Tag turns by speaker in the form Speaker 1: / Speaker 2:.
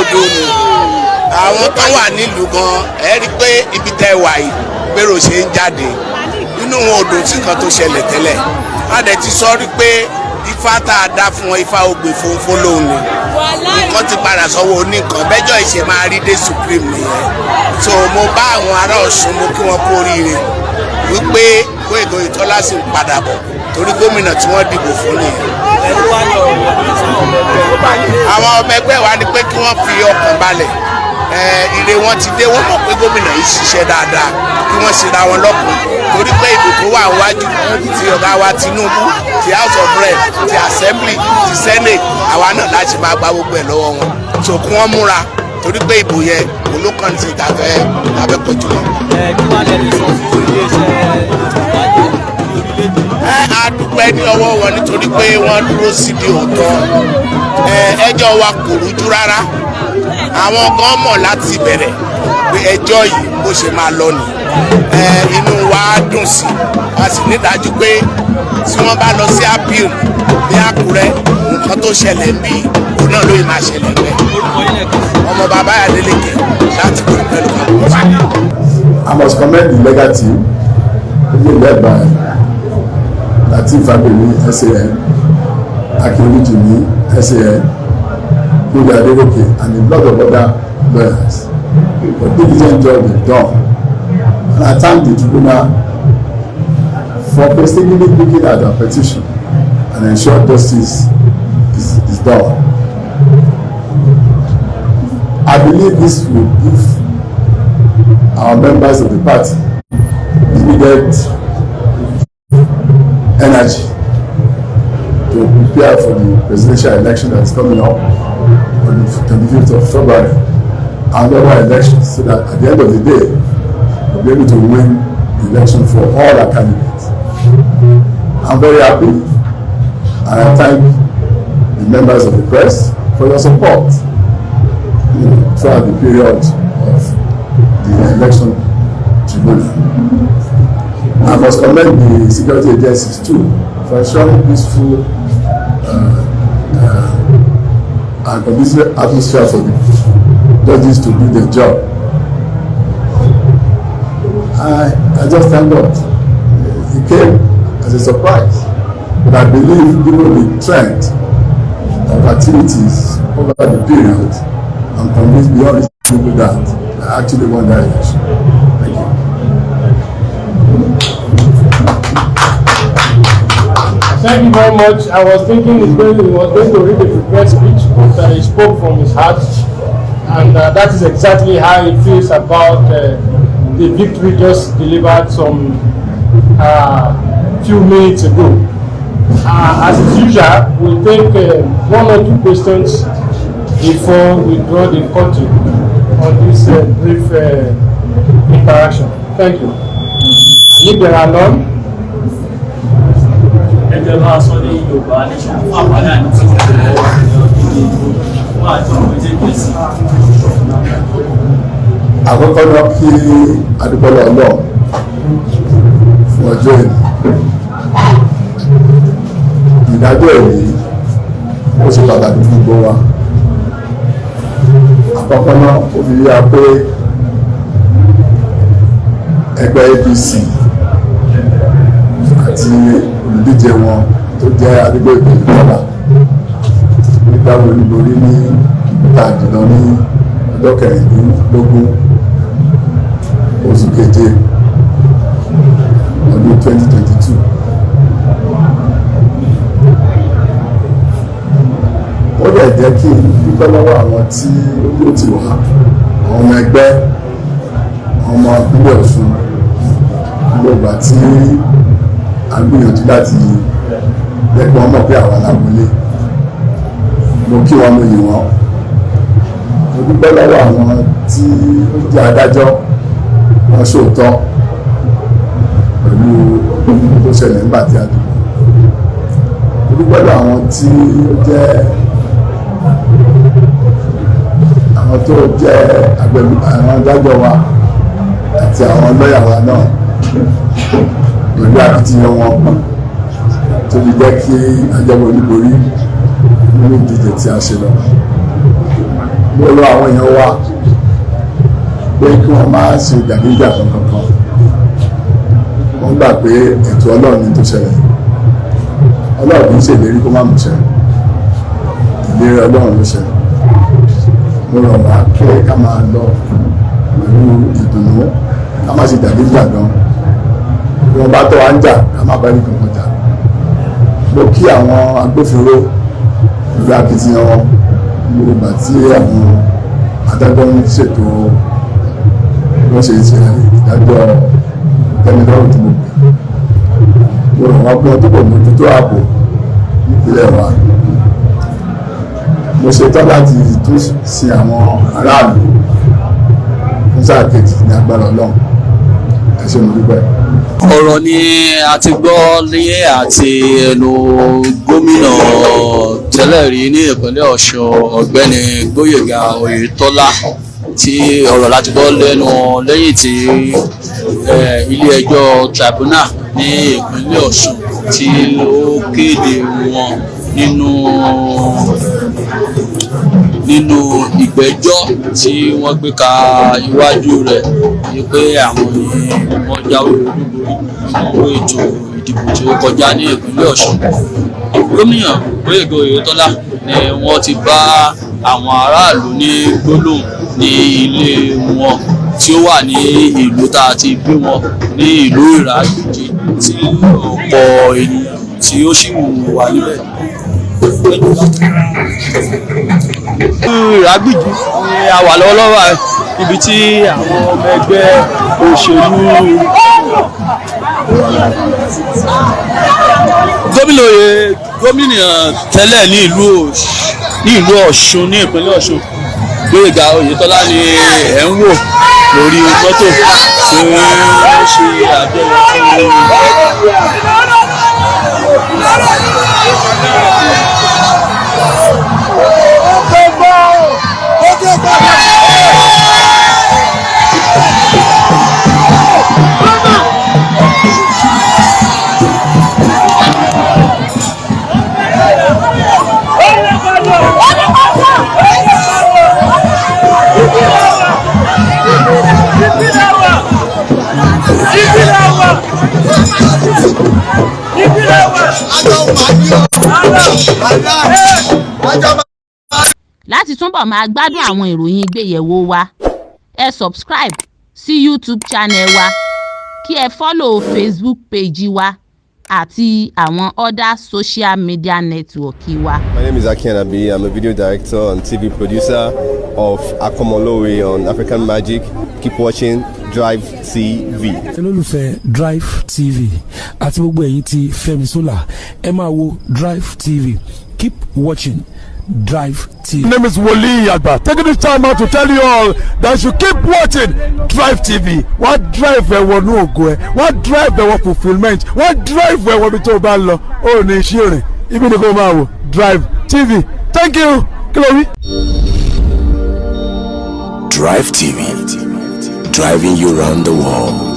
Speaker 1: òdodo ni àwọn tó wà nílùú gan ẹ rí pé ibi tẹ́ wà yìí gbèrò ṣe ń jáde inú wọn ò dùn sí kan tó ṣẹlẹ̀ tẹ́lẹ̀ a dẹ̀ ti sọ rí pé ifá tá a dá fún wọn ifá ògbè fòǹfò lòun ni nǹkan ti padà sọ́wọ́ oníkan bẹ́jọ́ ìṣe máa rí dé supreme nìyẹn so mo bá àwọn ará Ọ̀ṣun mo kí wọn kú oríire wípé Oyètọ́lá sì ń padà bọ̀ torí gómìnà tí wọ́n dìbò fún nìyẹn. àwọn ọmọ ẹgbẹ́ wa ni pé kí wọ́n fi ọkàn balẹ̀ ire wọn ti dé wọ́n mọ̀ pé gómìnà yìí ṣiṣẹ́ dáadáa kí wọ́n ṣe ra wọn lọ́kùn torí pé ìbò tó wà wájú ti ọ̀gá wa Tinubu ti House of Rep ti Assembly ti Senate àwa náà láti máa gba gbogbo ẹ̀ lọ́wọ́ wọn so kí wọ́n múra torí pé ìbò yẹn olókàn ti tàbẹ́ pọ̀jù lọ.
Speaker 2: kí wọ́n lè sọ fún iléeṣẹ́
Speaker 1: a dúpẹ́ ní ọwọ́ wọn nítorí pé wọ́n dúró síbi òótọ́ ẹjọ́ wa kò rújú rárá àwọn gan mọ̀ láti bẹ̀rẹ̀ pé ẹjọ́ yìí bó ṣe máa lọ nì inú wa dùn sí a sì nídájú pé tí wọ́n bá lọ sí appeal ní Àkúrẹ́ nǹkan tó ṣẹlẹ̀ ń bí òun náà ló yìí máa ṣẹlẹ̀ bẹ́ẹ̀ ọmọ bàbá Adeleke láti kó pẹ̀lú
Speaker 3: I must commend the legal team led by Lateef Fagbemi SAN, Akinwumi SAN, Lórí Adélékè and a lot of other lawyers for diligent job they've done. And I thank the tribunal for painstakingly looking at our petition and ensure justice is done. I believe this will give our members of the party the needed energy to prepare for the presidential election that is coming up on the 25th of February and other elections, so that at the end of the day we'll be able to win the election for all our candidates. I'm very happy and I thank the members of the press for your support throughout the period of the election tribunal. I must commend the security agencies too for ensuring peaceful and conducive atmosphere for the judges to do their job. I just thank God. It came as a surprise, but I believe given the trend of activities over the period, I'm convinced beyond reasonable doubt I actually won that election. Thank you.
Speaker 4: Thank you very much. I was thinking he was going to read a prepared speech, but he spoke from his heart, and that is exactly how he feels about the victory just delivered some few minutes ago. As usual, we'll take one or two questions before we draw the curtain on this brief interaction. Thank you. And if there are none,
Speaker 3: àkọ́kọ́ náà kí adúpọ́lọ́ Ọlọ́run fún ọjọ́ ìní ìdájọ́ ìní ó ṣe pàtàkì fún gbogbo wa. Àkọ́kọ́ náà ó fi yá pé ẹgbẹ́ APC àti olùdíje wọn tó jẹ́ àdúgbò ìpínlẹ̀ Kwara nígbàwó olúborí ní ìgbà àdìlọ ní ọjọ́ kẹrìndínlógún oṣù keje ọdún 2022. Ó dẹ̀ jẹ́ kí dúpẹ́ lọ́wọ́ àwọn tí ó ti wà àwọn ọmọ ẹgbẹ́ ọmọ ìpínlẹ̀ Ọ̀ṣun gbogbo àti a gbìyànjú láti lẹ́gbọ́n mọ̀ pé àwọn aláwọlé mo kí wọn mo yìn wọn. Mo dúpẹ́ lọ́wọ́ àwọn tí ó jẹ́ adájọ́ wọn ṣòótọ́ pẹ̀lú tó ṣẹlẹ̀ nígbà tí a dìbò. Mo dúpẹ́ lọ́wọ́ àwọn tí ó jẹ́ àwọn tó jẹ́ àwọn adájọ́ wa àti àwọn lọ́yà wa náà pẹ̀lú akitiyan wọn tó fi jẹ́ kí ajẹ́wọ́ olúborí nínú ìdíje tí a ṣe lọ. mo rọ àwọn èèyàn wa pé kí wọ́n máa ṣe jàgídíjà kankan. Wọ́n gbà pé ètò Ọlọ́run ní tó ṣẹlẹ̀. Ọlọ́run kì í ṣèlérí kó má mú ṣẹ. Ìlérí Ọlọ́run ló ṣẹlẹ̀. Mo rọ̀ wá pé ká máa lọ pẹ̀lú ìdùnnú, ká má ṣe jàgídíjà gan. Bí wọ́n bá tọ́ wa ń jà, ká má bá ẹnì kankan jà. Mo kí àwọn agbófinró ìlú akitiyan wọn gbogbo ìgbà tí àwọn adájọ́ ń ṣètò bí wọ́n ṣe ṣe ìdájọ́ tẹ́mídọ́rùn tí mo pè. Mo rọ̀ wá pé ọdún kò mójútó ààbò nípínlẹ̀ wa. Mo ṣetán láti tún sin àwọn aráàlú fún sáà kejì ní agbára Ọlọ́run. Ẹ ṣé mo dúpẹ́.
Speaker 2: Ọ̀rọ̀ ni a ti gbọ́ ní àti ẹnu gómìnà tẹ́lẹ̀ rí ní ìpínlẹ̀ Ọ̀ṣun ọ̀gbẹ́ni Gbóyèga Oyètọ́lá tí ọ̀rọ̀ láti gbọ́ lẹ́nu lẹ́yìn tí ilé ẹjọ́ tribunal ní ìpínlẹ̀ Ọ̀ṣun tí ó kéde wọn nínú ìgbẹ́jọ́ tí wọ́n gbé ka iwájú rẹ̀ ni pé àwọn ni wọ́n jáwé olúborí nínú ètò ìdìbò tí ó kọjá ní ìpínlẹ̀ Ọ̀ṣun. Gómìnà Gbóyèga Oyètọ́lá ni wọ́n ti bá àwọn aráàlú ní gbólóhùn ní ilé wọn tí ó wà ní ìlú tá a ti bí wọn ní ìlú Ìràgbìjí tí ọ̀pọ̀ ènìyàn tí ó sì wà níbẹ̀. Ìràgbìjí ni a wà lọ́wọ́lọ́wọ́ ibi tí àwọn ọmọ ẹgbẹ́ òṣèlú gómìnà tẹ́lẹ̀ ní ìlú Ọ̀ṣun ní ìpínlẹ̀ Ọ̀ṣun Gbóyèga Oyètọ́lá ni ẹ̀ ń wò lórí mọ́tò tí wọ́n ṣe àjọyọ̀
Speaker 5: Láti túbọ̀ máa gbádùn àwọn ìròyìn ìgbéyẹ̀wò wa, ẹ subscribe sí YouTube channel wa, kí ẹ follow Facebook page wa àti àwọn other social media network wa.
Speaker 6: My name is Aki Anabi. I'm a video director and TV producer of Akomolowe on African Magic. Keep watching DriveTv.
Speaker 7: olólùfẹ́ DriveTv àti gbogbo ẹ̀yin tí Fẹ́mi Sola ẹ máa wo DriveTv. Keep watching DriveTv.
Speaker 8: My name is Wole Agba. Taking this time out to tell you all that you keep watching DriveTv. What drive ẹ̀wọ̀ ní ògo ẹ̀, what drive ẹ̀wọ̀ fulfilment, what drive ẹ̀wọ̀ bí tó bá lọ, ó ní iṣẹ́ rìn, ibi ni kò máa wò DriveTv. Thank you. Chloe.
Speaker 9: DriveTv, driving you around the world.